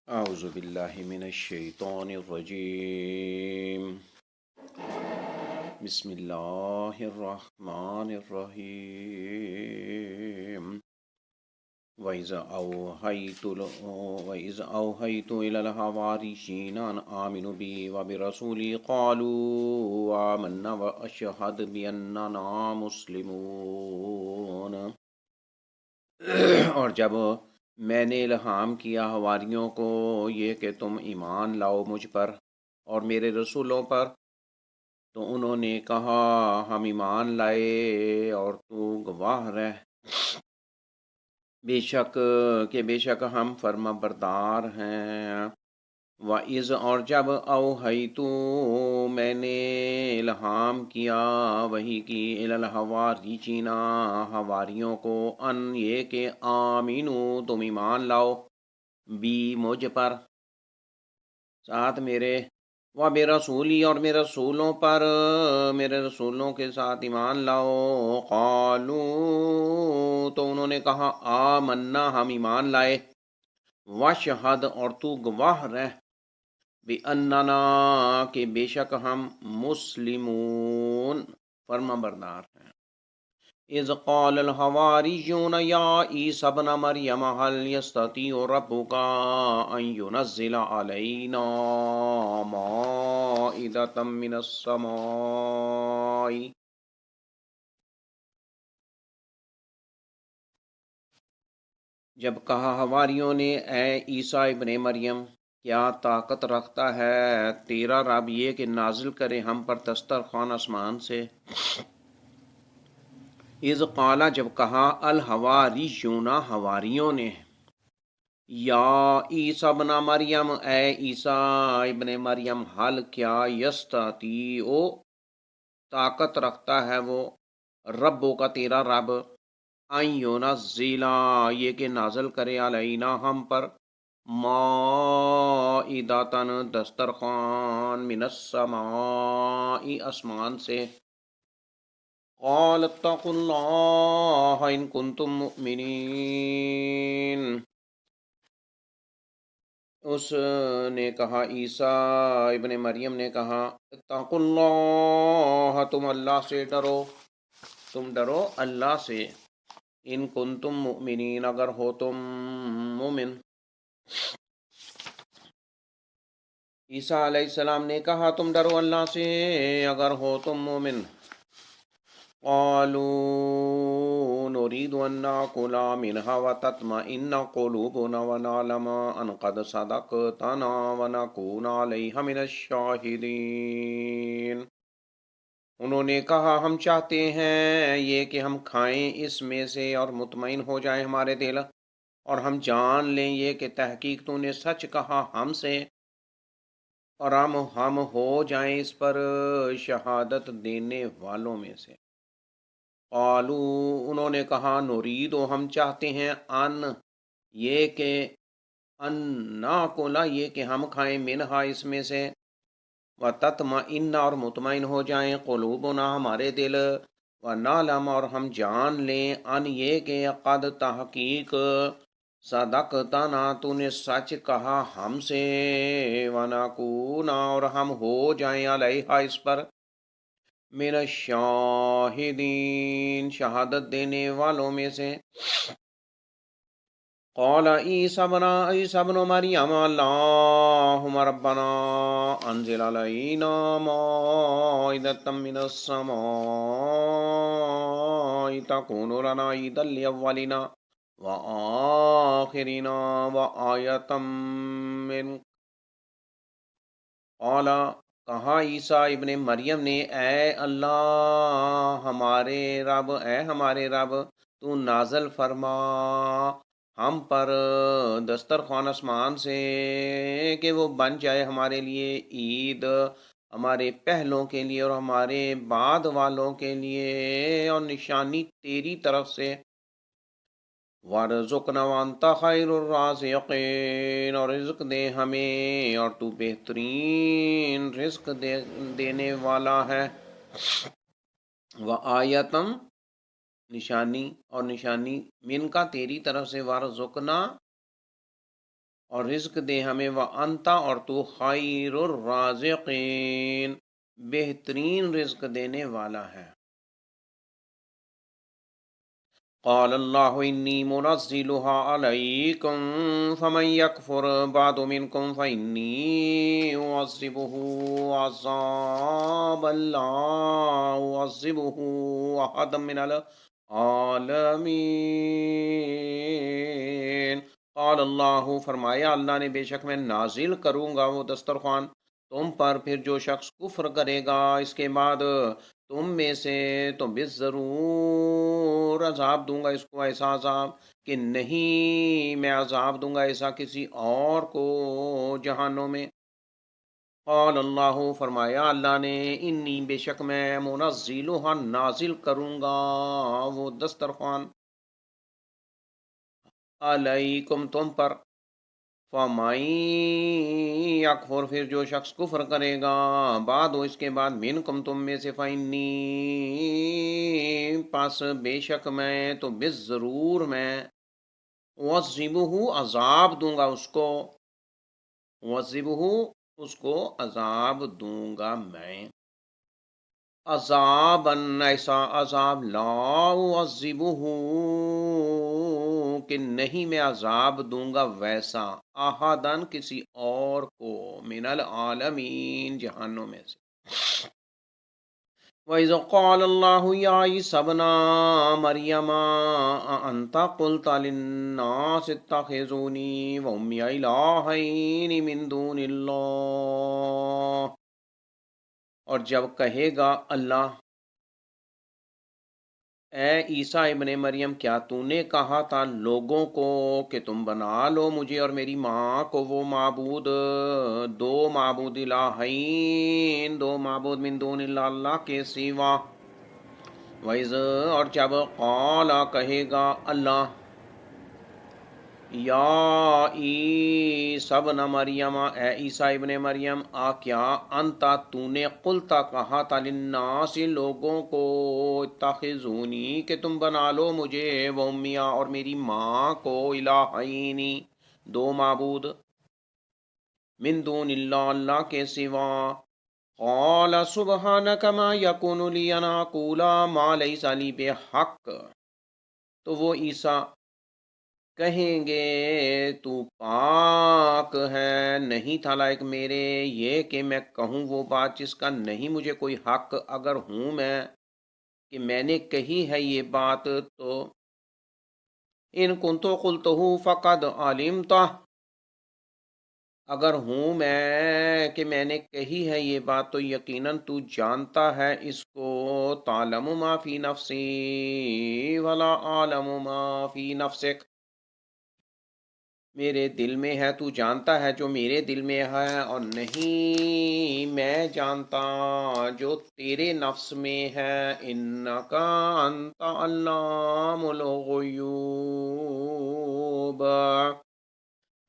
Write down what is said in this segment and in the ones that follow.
اعوذ باللہ من الشیطان الرجیم بسم اللہ الرحمن الرحیم وَإِذْ أَوْحَيْتُ إِلَى الْحَوَارِيِّينَ أَنْ آمِنُوا بِي وَبِرَسُولِي قَالُوا آمَنَّا وَأَشْهَدْ بِأَنَّنَا مُسْلِمُونَ۔ اور جب میں نے الہام کیا حواریوں کو یہ کہ تم ایمان لاؤ مجھ پر اور میرے رسولوں پر، تو انہوں نے کہا ہم ایمان لائے اور تو گواہ رہ، بے شک ہم فرما بردار ہیں۔ وَإِذْ اور جب اوحیتو میں نے الہام کیا، وحی کی، الی الحواریین حواریوں کو، ان یہ کہ آمینو تم ایمان لاؤ، بی مجھ پر، ساتھ میرے، وبرسولی اور میرے رسولوں پر، میرے رسولوں کے ساتھ ایمان لاؤ۔ قالو تو انہوں نے کہا آمنا ہم ایمان لائے، واشہد اور تو گواہ رہ، بِأَنَّنَا کہ بے شک ہم مسلمون فرما بردار ہیں۔ اذ قال الحواریون یا عیسی ابن مریم هل یستطیع ربک ان ینزل علینا مائدۃ من السماء۔ جب کہا حواریوں نے اے عیسیٰ ابن مریم، کیا طاقت رکھتا ہے تیرا رب یہ کہ نازل کرے ہم پر دسترخوان آسمان سے؟ اذ قالا جب کہا الحواریون حواریوں نے، یا عیسیٰ ابن مریم اے عیسیٰ ابن مریم، حل کیا، یستطیع طاقت رکھتا ہے وہ، ربو کا تیرا رب، ان ینزل یہ کہ نازل کرے علینا ہم پر، مائدۃ دسترخوان، من السماء آسمان سے۔ قال اتقوا اللہ ان کنتم مؤمنین، اس نے کہا، عیسیٰ ابن مریم نے کہا، اتقوا اللہ تم اللہ سے ڈرو، تم ڈرو اللہ سے، ان کنتم مؤمنین اگر ہو تم مومن۔ عیسیٰ علیہ السلام نے کہا تم ڈرو اللہ سے اگر ہو تم مومن۔ قالوا نريد أن نأكل منها وتطمئن قلوبنا ونعلم أن قد صدقتنا ونكون عليها من الشاهدين۔ انہوں نے کہا ہم چاہتے ہیں یہ کہ ہم کھائیں اس میں سے اور مطمئن ہو جائیں ہمارے دل، اور ہم جان لیں یہ کہ تحقیق تو نے سچ کہا ہم سے، اور ہم ہو جائیں اس پر شہادت دینے والوں میں سے۔ قالو انہوں نے کہا نرید ہم چاہتے ہیں، ان یہ کہ، ان ناکولا یہ کہ ہم کھائیں، منہا اس میں سے، وتطمئن اور مطمئن ہو جائیں، قلوبنا ہمارے دل، ونعلم اور ہم جان لیں، ان یہ کہ قد تحقیق، صدقتنا تو نے سچ کہا ہم سے، ونکون اور ہم ہو جائیں، علیہا اس پر، من الشاہدین شہادت دینے والوں میں سے۔ قال عیسیٰ ابن مریم اللہم ربنا انزل علینا مائدۃ من السماء تکون لنا عیدا لاولنا وآخرنا وآیۃ منک۔ قال کہا عیسیٰ ابن مریم نے، اے اللہ ہمارے رب، اے ہمارے رب، تو نازل فرما ہم پر دسترخوان آسمان سے، کہ وہ بن جائے ہمارے لیے عید، ہمارے پہلوں کے لیے اور ہمارے بعد والوں کے لیے، اور نشانی تیری طرف سے۔ وَارْزُقْنَا وَأَنْتَ خَيْرُ الرَّازِقِينَ اور رزق دے ہمیں اور تو بہترین رزق دینے والا ہے۔ وَآیَةً نشانی، اور نشانی، من کا تیری طرف سے، وَارْزُقْنَا اور رزق دے ہمیں، وَأَنْتَ اور تو خیر الرازقین بہترین رزق دینے والا ہے۔ قال اللہ انی منزلها علیکم فمن یکفر بعد منکم فانی اعذبه عذابا لا اعذبه احدا من العالمین۔ قال اللہ فرمایا اللہ نے، بے شک میں نازل کروں گا وہ دسترخوان تم پر، پھر جو شخص کفر کرے گا اس کے بعد تم میں سے تو ضرور عذاب دوں گا اس کو، ایسا عذاب کہ نہیں میں عذاب دوں گا ایسا کسی اور کو جہانوں میں۔ قال اللہ فرمایا اللہ نے، انی بے شک میں منزلها نازل کروں گا وہ دسترخوان علیکم تم پر، فَمَن یکفر پھر جو شخص کفر کرے گا، بعد اس کے بعد منکم تم میں سے، فَإِنِّی پس بے شک میں تو بالضرور میں، اعذبہ عذاب دوں گا اس کو، اعذبہ اس کو عذاب دوں گا میں، عذاباً ایسا عذاب، لا اعذبہ کہ نہیں میں عذاب دوں گا ویسا، احدن کسی اور کو، من العالمین جہانوں میں سے۔ وَإِذْ قَالَ اللَّهُ يَا عِيسَى ابْنَ مَرْيَمَ أَأَنْتَ قُلْتَ لِلنَّاسِ اتَّخِذُونِي وَأُمِّيَ إِلَٰهَيْنِ مِن دُونِ اللَّهِ، اور جب کہے گا اللہ، اے عیسیٰ ابن مریم کیا تو نے کہا تھا لوگوں کو کہ تم بنا لو مجھے اور میری ماں کو وہ معبود، دو معبود، الہین دو معبود، من دون اللہ اللہ کے سوا۔ وَإِذْ اور جب قال کہے گا اللہ، یا عیسیٰ ابن مریم اے عیسیٰ ابن مریم، کیا انتا تو نے قلتا کہا تھا للناس لوگوں کو، اتخذونی کہ تم بنا لو مجھے، و امیہ اور میری ماں کو، الہینی دو معبود، من دون اللہ اللہ کے سوا۔ قال سبحانک ما یکون لی ان اقول ما لیس لی بحق، تو وہ عیسیٰ کہیں گے تو پاک ہے، نہیں تھا لائق میرے یہ کہ میں کہوں وہ بات جس کا نہیں مجھے کوئی حق، اگر ہوں میں کہ میں نے کہی ہے یہ بات تو، ان کنت قلتہ فقد علمتہ، اگر ہوں میں کہ میں نے کہی ہے یہ بات تو یقیناً تو جانتا ہے اس کو، تعلم ما فی نفسی ولا اعلم ما فی نفسک، میرے دل میں ہے تو جانتا ہے جو میرے دل میں ہے، اور نہیں میں جانتا جو تیرے نفس میں ہے، انکا انت علام الغیوب،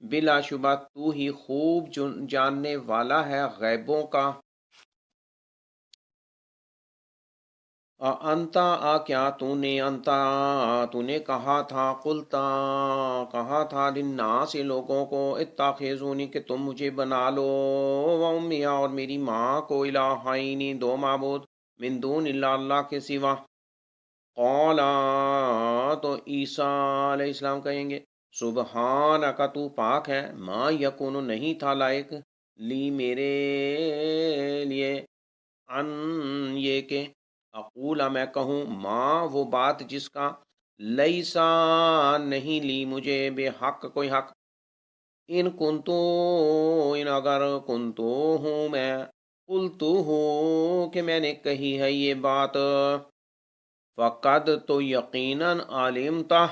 بلا شبہ تو ہی خوب جاننے والا ہے غیبوں کا۔ انتا کیا تو نے کہا تھا، قلتا کہا تھا، للناس لوگوں کو، اتخذونی کہ تم مجھے بنا لو، و امیہ اور میری ماں کو، الہینی دو معبود، من دون اللہ اللہ کے سوا۔ قال تو عیسیٰ علیہ السلام کہیں گے، سبحانک تو پاک ہے، ما یکون نہیں تھا لائق، لی میرے لیے، ان یہ کہ اقولا میں کہوں، ماں وہ بات جس کا، لیسا نہیں لی مجھے، بے حق کوئی حق، ان کنتو ان اگر کنتو ہوں میں، قلتو ہوں کہ میں نے کہی ہے یہ بات، فقد تو یقیناً، علمتہ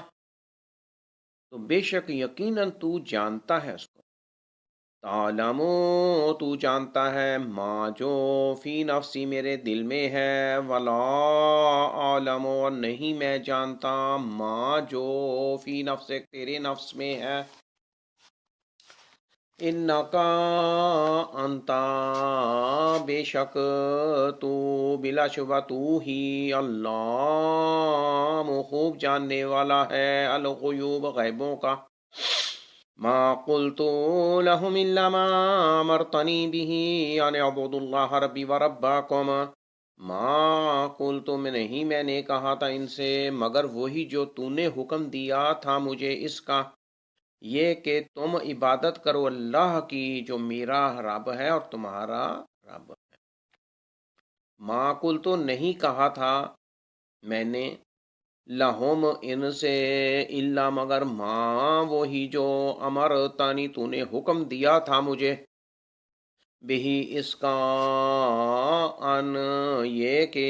تو بے شک یقیناً تو جانتا ہے اس کو، تعلم تو جانتا ہے، ما جو فی نفسی میرے دل میں ہے، ولا عالم اور نہیں میں جانتا، ما جو فی نفسک تیرے نفس میں ہے، انکا انتا بے شک تو، بلا شبہ تو ہی، اللہ خوب جاننے والا ہے، الغیوب غیبوں کا، ما قلت لهم الا ما امرتنی به ان اعبدوا اللہ ربی وربکم، ما قلت میں نے کہا تھا ان سے مگر وہی جو تو نے حکم دیا تھا مجھے اس کا، یہ کہ تم عبادت کرو اللہ کی جو میرا رب ہے اور تمہارا رب ہے۔ ما قلت نہیں کہا تھا میں نے، لہم ان سے، الا مگر ماں وہی جو امر تانی تو نے حکم دیا تھا مجھے، بہی اس کا، ان یہ کہ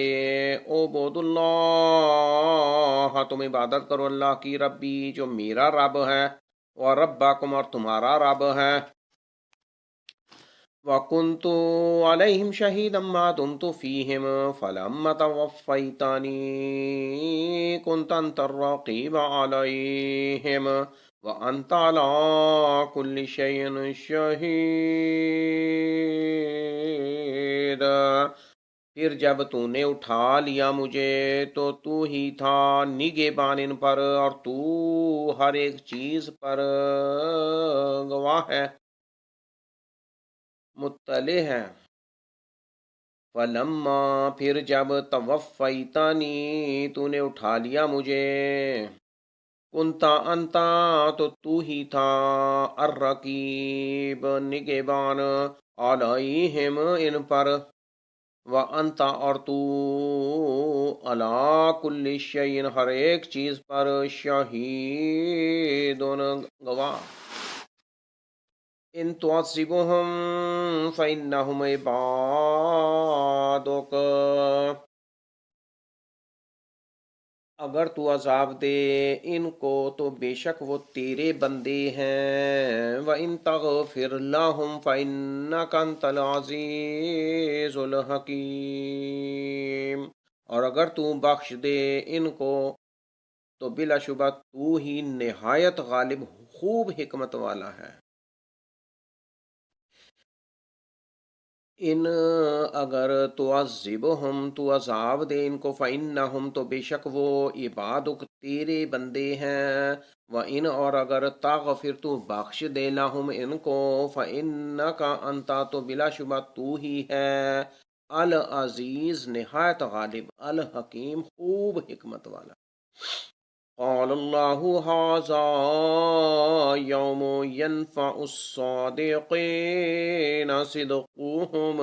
عبود اللہ تم عبادت کرو اللہ کی، ربی جو میرا رب ہے، اور ربکم اور تمہارا رب ہے، وَكُنْتُ عَلَيْهِمْ شَهِيدًا مَا دُمْتُ فِيهِمْ فَلَمَّا تَوَفَّيْتَنِي كُنْتَ أَنْتَ الرَّقِيبَ عَلَيْهِمْ وَأَنْتَ عَلَى كُلِّ شَيْءٍ شَهِيدٌ۔ پھر جب تو نے اٹھا لیا مجھے تو تو ہی تھا نگہبان ان پر، اور تو ہر ایک چیز پر گواہ ہے، مطلع ہے۔ فلما پھر جب توفیتانی تو نے اٹھا لیا مجھے، کنتا انتا تو ہی تھا، الرقیب نگہبان، علیہم ان پر، وانتا اور تو، علی کل شیء ہر ایک چیز پر، شہید گواہ۔ ان تعذبهم فإنهم عبادك، اگر تو عذاب دے ان کو تو بے شک وہ تیرے بندے ہیں، وَإِن تَغْفِرْ لَهُمْ فَإِنَّكَ أَنْتَ الْعَزِيزُ الْحَكِيمُ، اور اگر تو بخش دے ان کو تو بلا شبہ تو ہی نہایت غالب خوب حکمت والا ہے۔ ان اگر تعذبہم تو عذاب دے ان کو، فإنہم تو بے شک وہ، عبادک تیرے بندے ہیں، وإن اور اگر تغفر تو بخش دے لہم ان کو، فإنک انتا تو بلا شبہ تو ہی ہے، العزیز نہایت غالب، الحکیم خوب حکمت والا۔ قال اللہ ھذا یوم ینفع الصادقین صدقهم،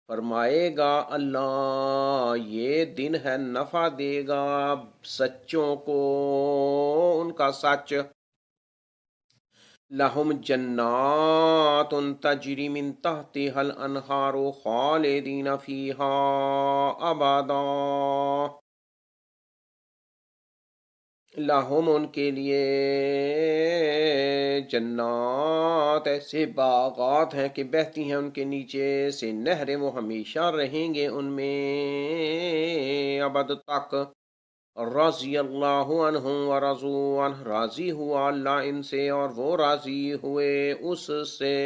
فرمائے گا اللہ یہ دن ہے نفع دے گا سچوں کو ان کا سچ، لہم جنات تجری من تحتها الانہار خالدین فیہا ابدا، لہم ان کے لیے جنات ایسے باغات ہیں کہ بہتی ہیں ان کے نیچے سے نہریں، وہ ہمیشہ رہیں گے ان میں ابد تک، رضی اللہ عنہم ورضوا عنہ راضی ہوا اللہ ان سے اور وہ راضی ہوئے اس سے،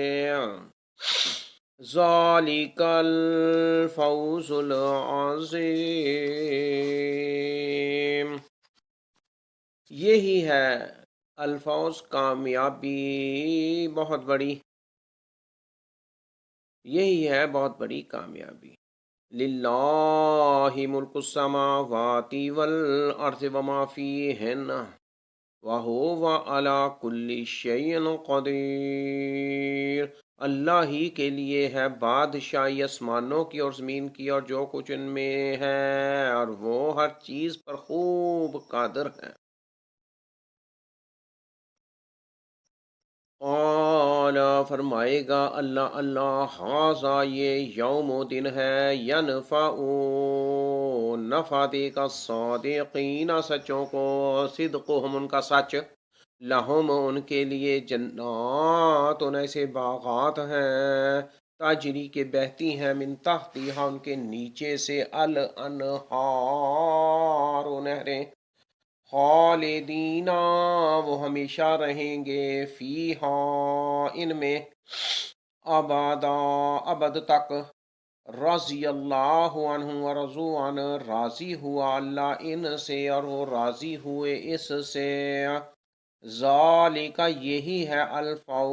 ذالک الفوز العظیم، یہی ہے الفوز کامیابی بہت بڑی، یہی ہے بہت بڑی کامیابی۔ للہ ملک السماوات والارض وما فیہن وہو علی کل شیء قدیر، اللہ ہی کے لیے ہے بادشاہی آسمانوں کی اور زمین کی اور جو کچھ ان میں ہے، اور وہ ہر چیز پر خوب قادر ہے۔ قال فرمائے گا اللہ ھذا یہ یوم دن ہے، ینفع نفع دے گا صادقین سچوں کو، صدقہم ان کا سچ، لہم ان کے لیے جنات ایسے باغات ہیں، تجری کے بہتی ہیں، من تحتہا ان کے نیچے سے، الانہار نہریں، خالدین وہ ہمیشہ رہیں گے، فیہا ان میں، ابدا ابد تک، رضی اللہ عنہ ورضوا عنہ راضی ہوا اللہ ان سے اور وہ راضی ہوئے اس سے، ذالک یہی ہے الفوز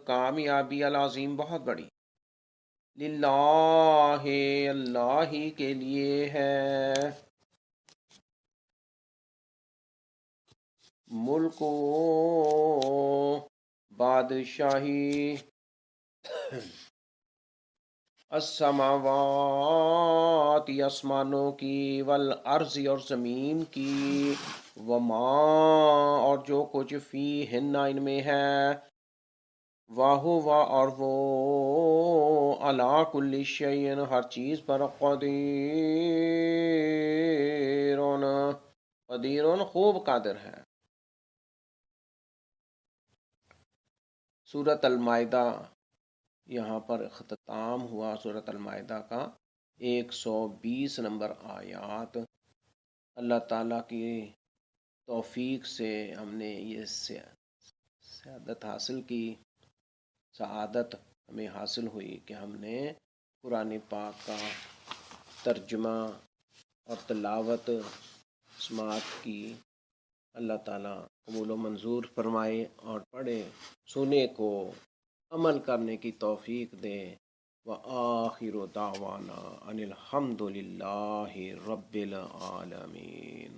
کامیابی، العظیم بہت بڑی، للہ اللہ ہی کے لیے ہے، ملک و بادشاہی، السماوات آسمانوں کی، والارض اور زمین کی، وما اور جو کچھ فی ہن ان میں ہے، واہو وا اور وہ علا کل شیء ہر چیز پر قدیر خوب قادر ہے۔ سورۃ المائدہ، یہاں پر اختتام ہوا سورۃ المائدہ کا 120 نمبر آیات۔ اللہ تعالیٰ کی توفیق سے ہم نے یہ سعادت ہمیں حاصل ہوئی کہ ہم نے قرآن پاک کا ترجمہ اور تلاوت سماعت کی۔ اللہ تعالیٰ قبول و منظور فرمائے اور پڑھے سنے کو عمل کرنے کی توفیق دے۔ وآخر دعوانا ان الحمد للہ رب العالمین۔